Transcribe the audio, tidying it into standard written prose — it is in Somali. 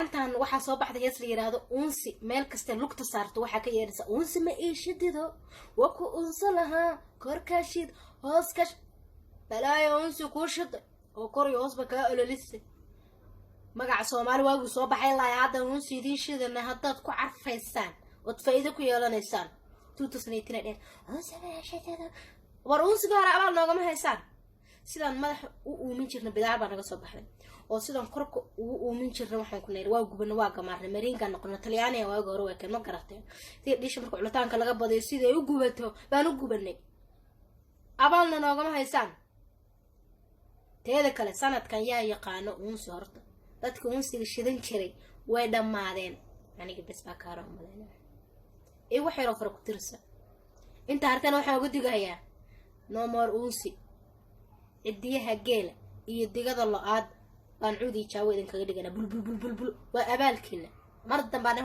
intaan waxa soo baxday hees la yiraahdo unsi meel kasta lugta saarto waxa ka yeeraysa unsi ma iishidido waa ku unsalaha korkaashid hooskash balaayo unsi ku shid oo kor iyo hoosba ka ololise magaca Soomaali waagu soo baxay la yaada unsi idin shidana haddaad ku carfaysaan oo faa'iido ku yeelanaysaan 2018 unsi ma iishidido war unsi gaar abaal nooga ma haysaan sidaan madax u uumin jirna bidaar baa naga soo baxday oo sidaan korka ugu uumin jirna waxaan ku leeyahay waa gubana waa gamaarna mariinka noqono Talyaaniga waa goor way ma garatay tii dhish marka culitaanka laga badiyo sida ay u gubato baan u gubanay abaalna nooga ma haysaan teeda kale sanadkan yaa yaqaano unsi horta dadka unsiga shidan jiray way dhamaadeen aniga bas baa ka raaw malaynaa wax yar oo fara ku tirsan inta hartan waxa ugu digayaa no more unsi cidiyaha geela iyo digada la'aad baan cudi jaawo idin kaga dhigana bul waa abaalkiina mar dambe aan